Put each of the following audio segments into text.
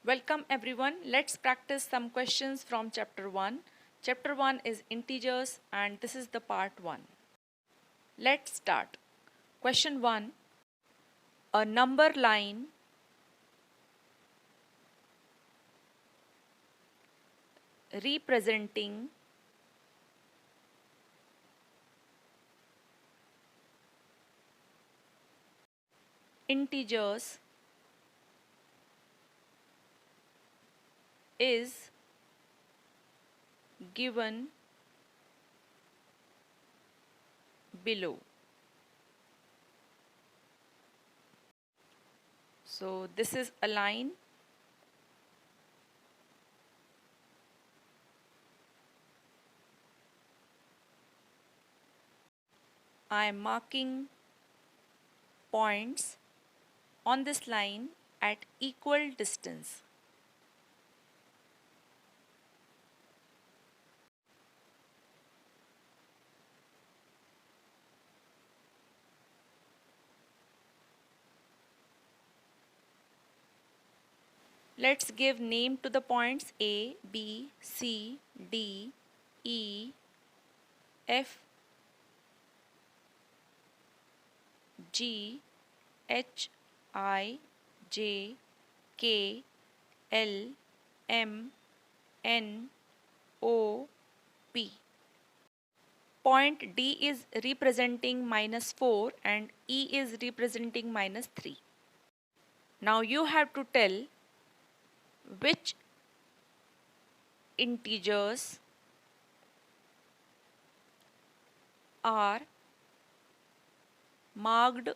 Welcome everyone. Let's practice some questions from chapter 1. Chapter 1 is integers and this is the part 1. Let's start. Question 1. A number line representing integers is given below. So this is a line. I am marking points on this line at equal distance. Let's give name to the points A, B, C, D, E, F, G, H, I, J, K, L, M, N, O, P. Point D is representing -4 and E is representing -3. Now you have to tell which integers are marked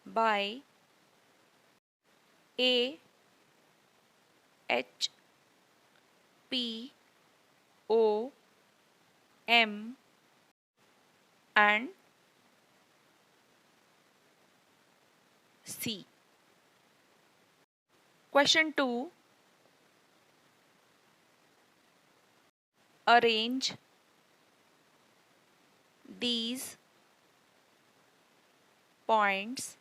by A, H, P, O, M and C. Question 2. Arrange these points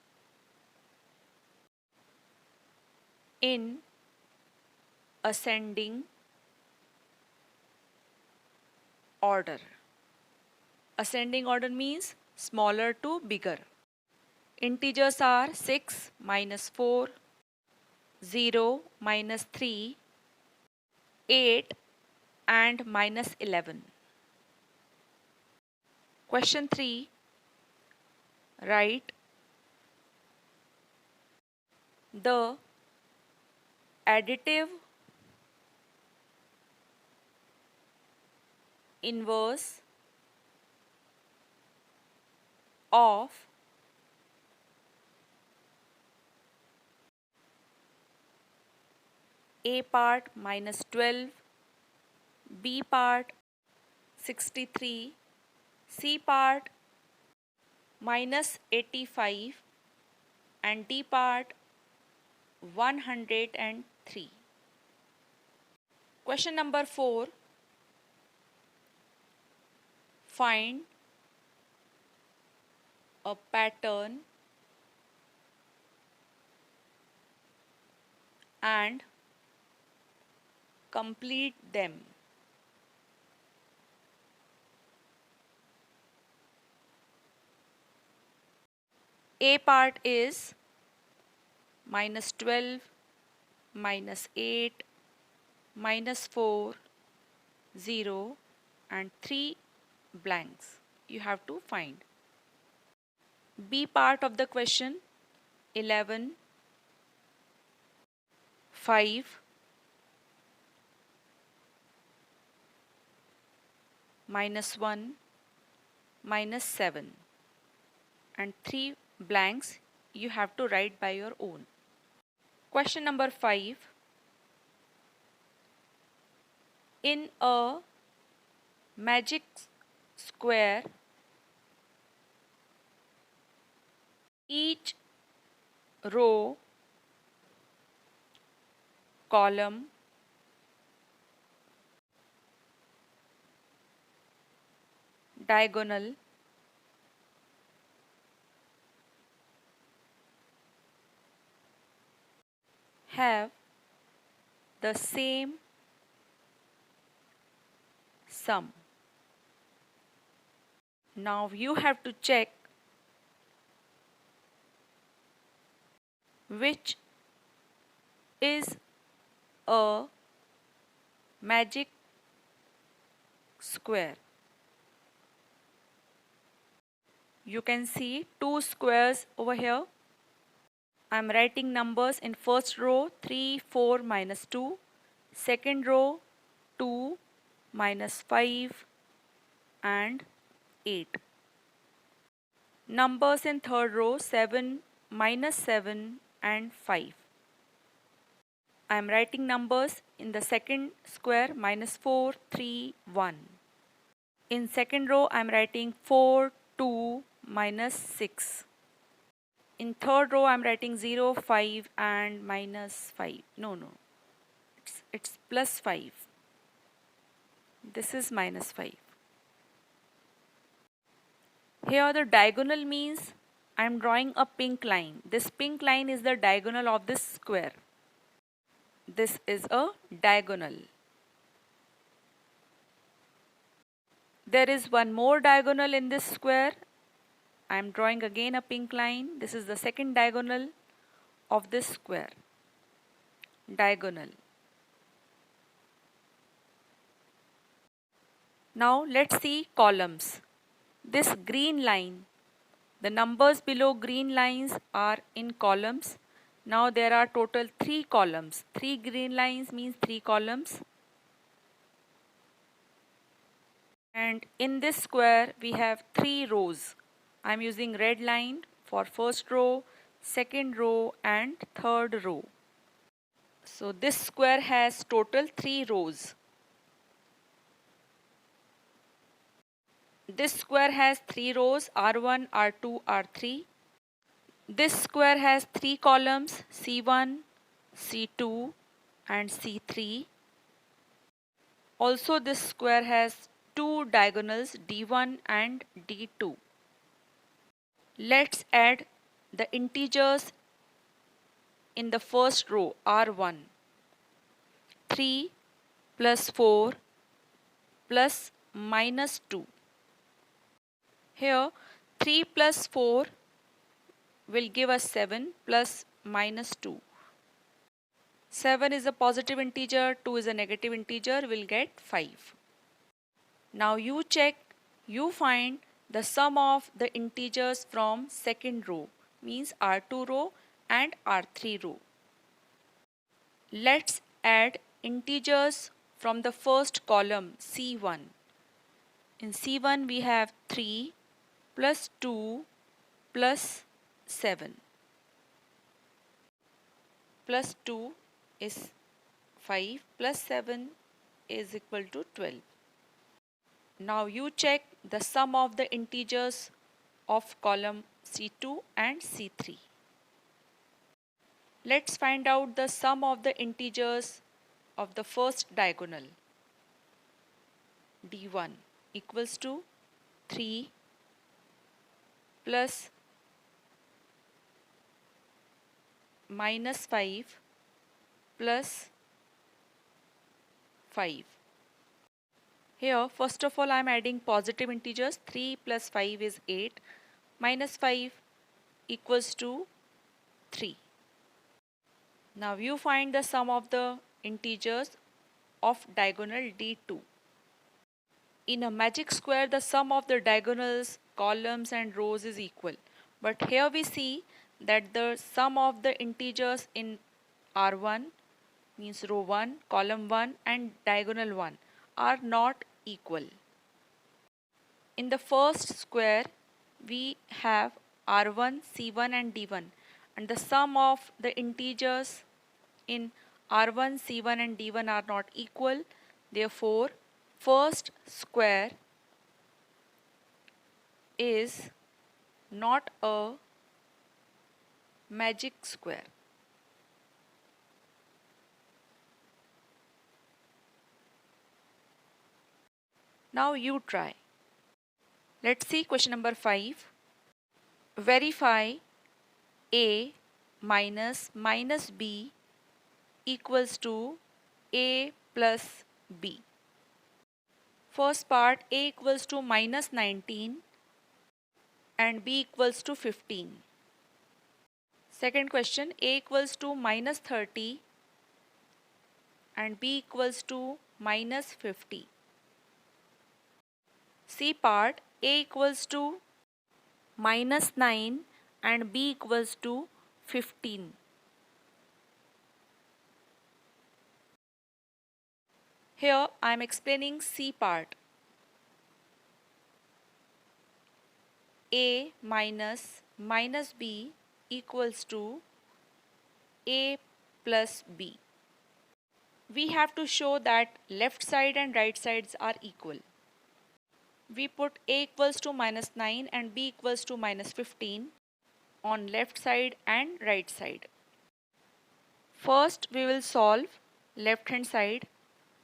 in ascending order. Ascending order means smaller to bigger. Integers are 6, -4, 0, -3, 8 and -11. Question 3. Write the additive inverse of A part -12, B part 63, C part -85 and D part 103. Question number 4. Find a pattern and complete them. A part is -12, -8, -4, 0 and 3 blanks. You have to find. B part of the question 11, 5, -1, -7 and 3 blanks you have to write by your own. Question number 5. In a magic square, each row, column, diagonal have the same sum. Now you have to check which is a magic square. You can see two squares over here. I am writing numbers in first row 3, 4, minus 2. Second row 2, minus 5 and 8. Numbers in third row 7, minus 7 and 5. I am writing numbers in the second square minus 4, 3, 1. In second row I am writing 4, 2, minus 6. In third row I am writing 0, 5 and minus 5. No. It's plus 5. This is minus 5. Here the diagonal means I am drawing a pink line. This pink line is the diagonal of this square. This is a diagonal. There is one more diagonal in this square. I am drawing again a pink line. This is the second diagonal of this square. Diagonal. Now let's see columns. This green line, the numbers below green lines are in columns. Now there are total 3 columns. 3 green lines means 3 columns. And in this square we have 3 rows. I am using red line for first row, second row and third row. So this square has total 3 rows. This square has 3 rows R1, R2, R3. This square has 3 columns C1, C2 and C3. Also this square has 2 diagonals D1 and D2. Let's add the integers in the first row R1. 3 plus 4 plus minus 2. Here 3 plus 4 will give us 7 plus minus 2. 7 is a positive integer, 2 is a negative integer, we'll get 5. Now you check, you find the sum of the integers from second row, means R2 row and R3 row. Let's add integers from the first column C1. In C1 we have 3 plus 2 plus 7. Plus 2 is 5 plus 7 is equal to 12. Now you check the sum of the integers of column C2 and C3. Let's find out the sum of the integers of the first diagonal. D1 equals to 3 plus minus 5 plus 5. Here first of all I am adding positive integers. 3 plus 5 is 8. Minus 5 equals to 3. Now you find the sum of the integers of diagonal D2. In a magic square the sum of the diagonals, columns and rows is equal. But here we see that the sum of the integers in R1 means row 1, column 1 and diagonal 1 are not equal. In the first square we have R1, C1 and D1 and the sum of the integers in R1, C1 and D1 are not equal. Therefore, first square is not a magic square. Now you try. Let's see question number 5. Verify A minus B equals to a plus b. First part, a equals to minus 19 and b equals to 15. Second question, a equals to minus 30 and b equals to minus 50. C part, a equals to minus 9 and b equals to 15. Here I am explaining C part. A minus b equals to a plus b. We have to show that left side and right sides are equal. We put a equals to minus 9 and b equals to minus 15 on left side and right side. First we will solve left hand side.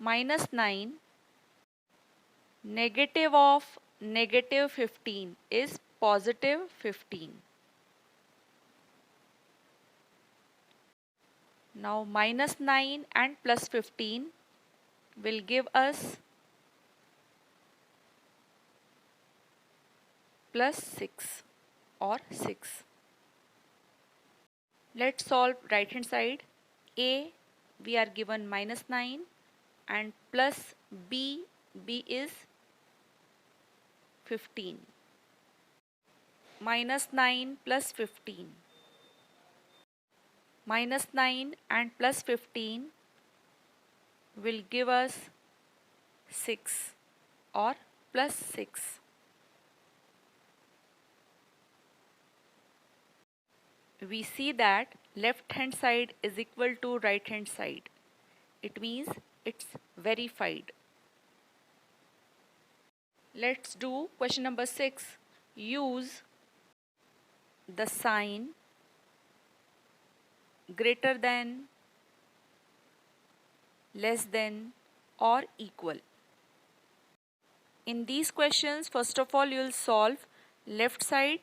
Minus 9 negative of negative 15 is positive 15. Now minus 9 and plus 15 will give us plus 6 or 6. Let's solve right hand side. A we are given minus 9 and plus b is 15. Minus 9 plus 15. Minus 9 and plus 15 will give us 6 or plus 6. We see that left hand side is equal to right hand side. It means it's verified. Let's do question number 6. Use the sign greater than, less than or equal. In these questions, first of all you will solve left side,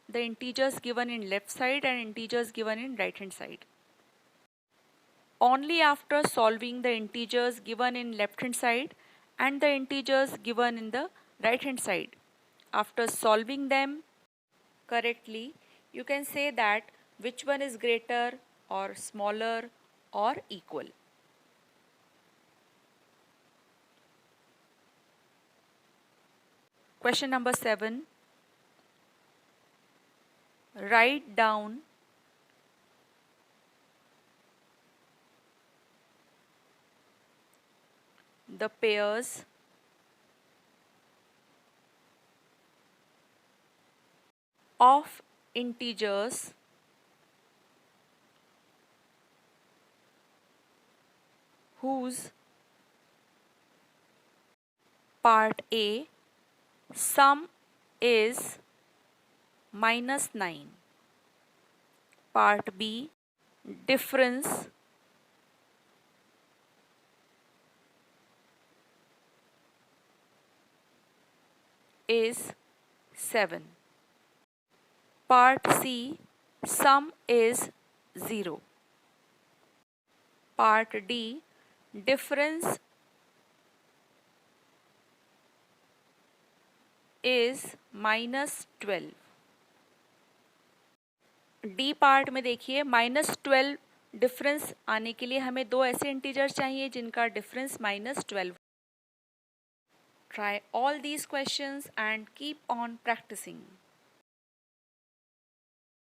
the integers given in left side and integers given in right hand side. Only after solving the integers given in left hand side and the integers given in the right hand side, after solving them correctly, you can say that which one is greater or smaller or equal. Question number 7. Write down the pairs of integers whose part A sum is minus 9, part B difference is 7, part C sum is 0, part D difference is minus 12. D part में देखिए -12 difference आने के लिए हमें दो ऐसे integers चाहिए जिनका difference -12. Try all these questions and keep on practicing.